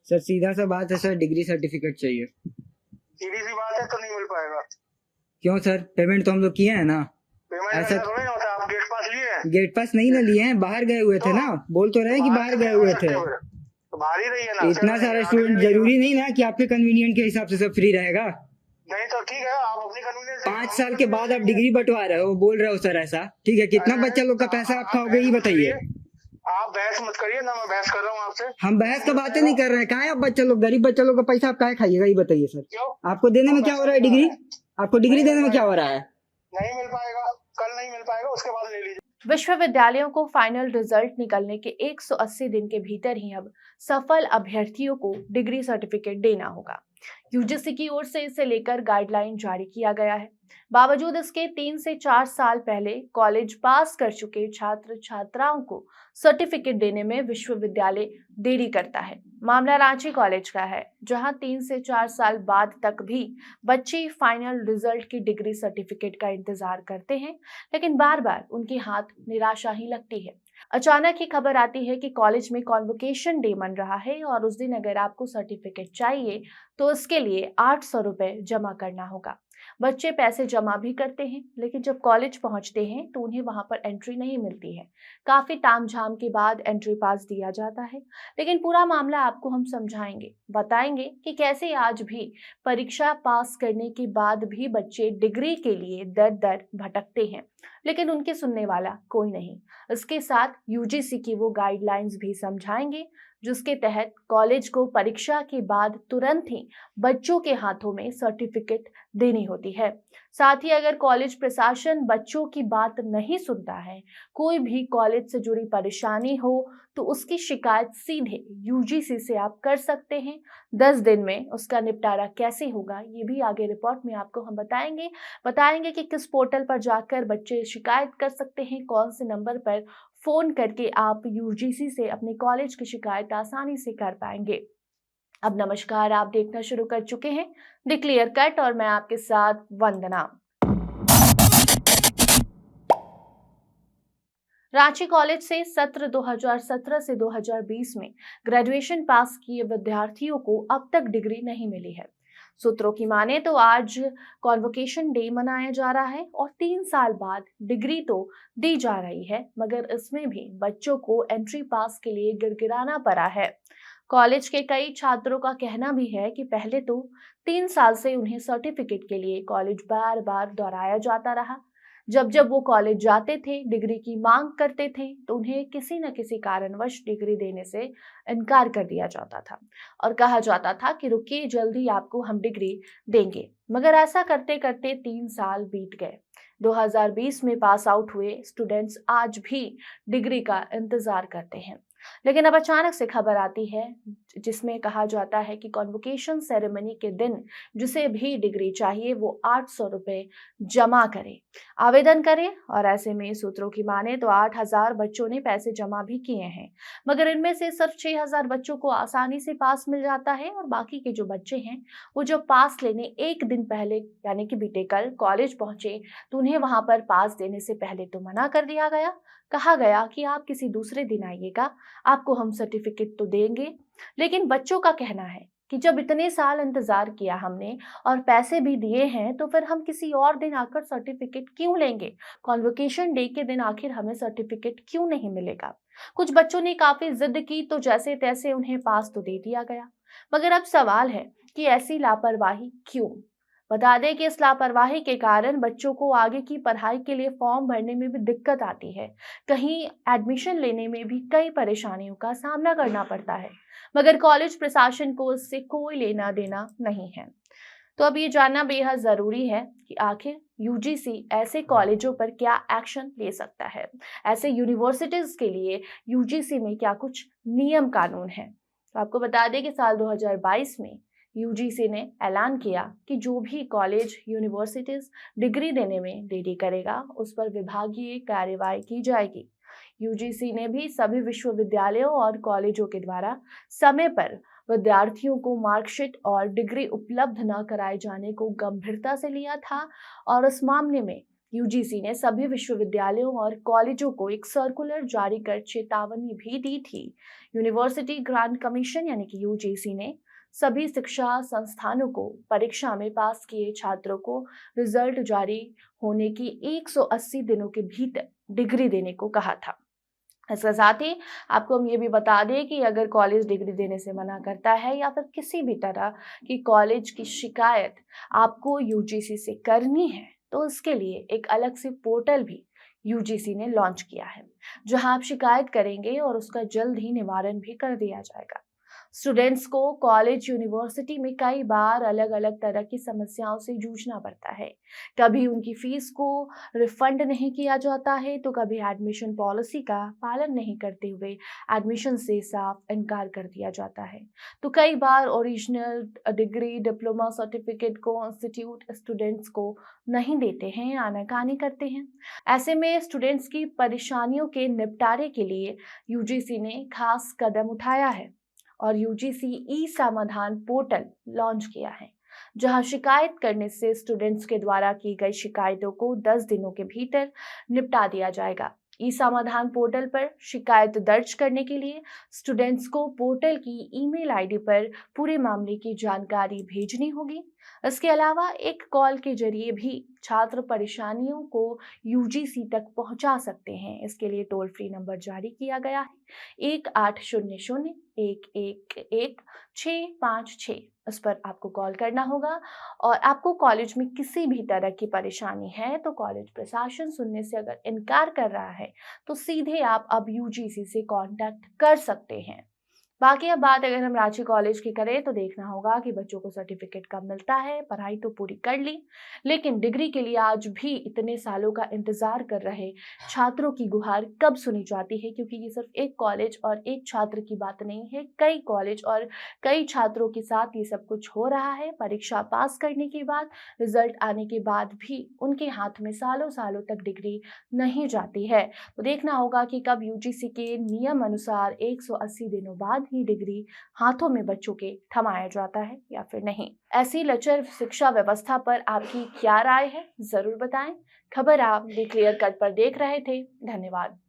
Sir सीधा सा बात है सर, डिग्री सर्टिफिकेट चाहिए। सीधी सी बात है, तो नहीं मिल पाएगा। क्यों सर, पेमेंट तो हम लोग किए हैं ना। पेमेंट ऐसा करना थोड़ी ना होता है। आप गेट पास लिए हैं गेट पास नहीं ना लिए हैं, बाहर गए हुए थे ना। बोल तो रहे हैं कि बाहर बाहर कैसे गए हो हुए थे। सकते हैं फिर? तो बाहर ही रही है ना, चल इतना रही है, सारा आगे नहीं स्टूडेंट, रही है ना। जरूरी नहीं ना कि आपके कन्वीनियंट के हिसाब से सब फ्री रहेगा। नहीं तो ठीक है, आप अपनी कन्वीनियंस से 5 साल के बाद आप डिग्री बंटवा रहे हो, बोल रहे हो सर ऐसा। ठीक है, कितना बच्चा लोग का पैसा आप आप खाओगे बहस ये मत बताइए। करिए। आप बहस मत करिए ना, मैं बहस कर रहा हूँ आपसे। हम बहस का बातें नहीं कर रहे हैं। कहाँ है आप बच्चा लोग, गरीब बच्चा लोग का पैसा आप कहाँ खाइएगा ये बताइए सर। क्यों? आपको देने क्यों में क्या हो पैसा रहा है नहीं आ डिग्री? रहा है? आपको डिग्री नहीं मिल देने में क्या हो पाएगा। रहा है? नहीं मिल पाएगा, कल नहीं मिल पाएगा, उसके बाद ले लीजिए। विश्वविद्यालयों को फाइनल रिजल्ट निकलने के 180 दिन के भीतर ही अब सफल अभ्यर्थियों को डिग्री सर्टिफिकेट देना होगा। यूजीसी की ओर से इसे लेकर गाइडलाइन जारी किया गया है। बावजूद इसके 3 से 4 साल पहले कॉलेज पास कर चुके छात्र छात्राओं को सर्टिफिकेट देने में विश्वविद्यालय देरी करता है। मामला रांची कॉलेज का है, जहां 3 से 4 साल बाद तक भी बच्चे फाइनल रिजल्ट की डिग्री सर्टिफिकेट का इंतजार करते हैं, लेकिन बार बार उनके हाथ निराशा ही लगती है। अचानक ही खबर आती है कि कॉलेज में कॉन्वोकेशन डे मन रहा है और उस दिन अगर आपको सर्टिफिकेट चाहिए तो इसके लिए 800 रुपए जमा करना होगा। बच्चे पैसे जमा भी करते हैं, लेकिन जब कॉलेज पहुंचते हैं तो उन्हें वहां पर एंट्री नहीं मिलती है। काफी तामझाम के बाद एंट्री पास दिया जाता है, लेकिन पूरा मामला आपको हम समझाएंगे, बताएंगे कि कैसे आज भी परीक्षा पास करने के बाद भी बच्चे डिग्री के लिए दर दर भटकते हैं, लेकिन उनके सुनने वाला कोई नहीं। इसके साथ यूजीसी की वो गाइडलाइंस भी समझाएंगे जिसके तहत कॉलेज को परीक्षा के बाद तुरंत ही बच्चों के हाथों में सर्टिफिकेट देनी होती है। साथ ही अगर कॉलेज प्रशासन बच्चों की बात नहीं सुनता है, कोई भी कॉलेज से जुड़ी परेशानी हो, तो उसकी शिकायत सीधे यूजीसी से आप कर सकते हैं। 10 दिन में उसका निपटारा कैसे होगा ये भी आगे रिपोर्ट में आपको हम बताएंगे कि किस पोर्टल पर जाकर बच्चे शिकायत कर सकते हैं, कौन से नंबर पर फोन करके आप यूजीसी से अपने कॉलेज की शिकायत आसानी से कर पाएंगे। अब नमस्कार, आप देखना शुरू कर चुके हैं द क्लियर कट और मैं आपके साथ वंदना। रांची कॉलेज से सत्र 2017 से 2020 में ग्रेजुएशन पास किए विद्यार्थियों को अब तक डिग्री नहीं मिली है। सूत्रों की माने तो आज कॉन्वोकेशन डे मनाया जा रहा है और 3 साल बाद डिग्री तो दी जा रही है, मगर इसमें भी बच्चों को एंट्री पास के लिए गिड़गिड़ाना पड़ा है। कॉलेज के कई छात्रों का कहना भी है कि पहले तो 3 साल से उन्हें सर्टिफिकेट के लिए कॉलेज बार बार दोहराया जाता रहा। जब जब वो कॉलेज जाते थे, डिग्री की मांग करते थे, तो उन्हें किसी न किसी कारणवश डिग्री देने से इनकार कर दिया जाता था और कहा जाता था कि रुकिए, जल्दी आपको हम डिग्री देंगे। मगर ऐसा करते करते 3 साल बीत गए। 2020 में पास आउट हुए स्टूडेंट्स आज भी डिग्री का इंतजार करते हैं, लेकिन अब अचानक से खबर आती है जिसमें कहा जाता है कि कॉन्वोकेशन सेरेमनी के दिन जिसे भी डिग्री चाहिए वो 800 रुपए जमा करे, आवेदन करें। और ऐसे में सूत्रों की माने तो 8000 बच्चों ने पैसे जमा भी किए हैं, मगर इनमें से सिर्फ 6000 बच्चों को आसानी से पास मिल जाता है और बाकी के जो बच्चे हैं वो जब पास लेने एक दिन पहले यानी कि बीते कल कॉलेज पहुंचे तो उन्हें वहां पर पास देने से पहले तो मना कर दिया गया। कहा गया कि आप किसी दूसरे दिन आइएगा, आपको हम सर्टिफिकेट तो देंगे। लेकिन बच्चों का कहना है कि जब इतने साल इंतजार किया हमने और पैसे भी दिए हैं, तो फिर हम किसी और दिन आकर सर्टिफिकेट क्यों लेंगे? कॉन्वोकेशन डे के दिन आखिर हमें सर्टिफिकेट क्यों नहीं मिलेगा? कुछ बच्चों ने काफी जिद की तो जैसे तैसे उन्हें पास तो दे दिया गया, मगर अब सवाल है कि ऐसी लापरवाही क्यों? बता दें कि इस लापरवाही के कारण बच्चों को आगे की पढ़ाई के लिए फॉर्म भरने में भी दिक्कत आती है, कहीं एडमिशन लेने में भी कई परेशानियों का सामना करना पड़ता है, मगर कॉलेज प्रशासन को इससे कोई लेना देना नहीं है। तो अब ये जानना बेहद जरूरी है कि आखिर यूजीसी ऐसे कॉलेजों पर क्या एक्शन ले सकता है, ऐसे यूनिवर्सिटीज के लिए यूजीसी में क्या कुछ नियम कानून है। तो आपको बता दें कि साल 2022 में यूजीसी ने ऐलान किया कि जो भी कॉलेज यूनिवर्सिटीज डिग्री देने में देरी करेगा उस पर विभागीय कार्रवाई की जाएगी। यूजीसी ने भी सभी विश्वविद्यालयों और कॉलेजों के द्वारा समय पर विद्यार्थियों को मार्कशीट और डिग्री उपलब्ध न कराए जाने को गंभीरता से लिया था और इस मामले में यूजीसी ने सभी विश्वविद्यालयों और कॉलेजों को एक सर्कुलर जारी कर चेतावनी भी दी थी। यूनिवर्सिटी ग्रांट कमीशन यानी कि यूजीसी ने सभी शिक्षा संस्थानों को परीक्षा में पास किए छात्रों को रिजल्ट जारी होने की 180 दिनों के भीतर डिग्री देने को कहा था। इसके साथ ही आपको हम ये भी बता दें कि अगर कॉलेज डिग्री देने से मना करता है या फिर किसी भी तरह की कॉलेज की शिकायत आपको यूजीसी से करनी है तो इसके लिए एक अलग से पोर्टल भी यूजीसी ने लॉन्च किया है, जहां आप शिकायत करेंगे और उसका जल्द ही निवारण भी कर दिया जाएगा। स्टूडेंट्स को कॉलेज यूनिवर्सिटी में कई बार अलग अलग तरह की समस्याओं से जूझना पड़ता है। कभी उनकी फीस को रिफंड नहीं किया जाता है तो कभी एडमिशन पॉलिसी का पालन नहीं करते हुए एडमिशन से साफ इनकार कर दिया जाता है। तो कई बार ओरिजिनल डिग्री डिप्लोमा सर्टिफिकेट को इंस्टीट्यूट स्टूडेंट्स को नहीं देते हैं, आनाकानी करते हैं। ऐसे में स्टूडेंट्स की परेशानियों के निपटारे के लिए यूजीसी ने खास कदम उठाया है और यूजीसी ई समाधान पोर्टल लॉन्च किया है, जहां शिकायत करने से स्टूडेंट्स के द्वारा की गई शिकायतों को 10 दिनों के भीतर निपटा दिया जाएगा। ई समाधान पोर्टल पर शिकायत दर्ज करने के लिए स्टूडेंट्स को पोर्टल की ईमेल आईडी पर पूरे मामले की जानकारी भेजनी होगी। इसके अलावा एक कॉल के जरिए भी छात्र परेशानियों को यूजीसी तक पहुंचा सकते हैं। इसके लिए टोल फ्री नंबर जारी किया गया है 1800-111-656। इस पर आपको कॉल करना होगा और आपको कॉलेज में किसी भी तरह की परेशानी है तो कॉलेज प्रशासन सुनने से अगर इनकार कर रहा है तो सीधे आप अब यूजीसी से कांटेक्ट कर सकते हैं। बाकी अब बात अगर हम रांची कॉलेज की करें तो देखना होगा कि बच्चों को सर्टिफिकेट कब मिलता है। पढ़ाई तो पूरी कर ली, लेकिन डिग्री के लिए आज भी इतने सालों का इंतजार कर रहे छात्रों की गुहार कब सुनी जाती है, क्योंकि ये सिर्फ एक कॉलेज और एक छात्र की बात नहीं है, कई कॉलेज और कई छात्रों के साथ ये सब कुछ हो रहा है। परीक्षा पास करने के बाद, रिजल्ट आने के बाद भी उनके हाथ में सालों सालों तक डिग्री नहीं जाती है। तो देखना होगा कि कब यूजीसी के नियम अनुसार 180 दिनों बाद ही डिग्री हाथों में बच्चों के थमाया जाता है या फिर नहीं। ऐसी लचर शिक्षा व्यवस्था पर आपकी क्या राय है, जरूर बताएं। खबर आप द क्लियर कट पर देख रहे थे। धन्यवाद।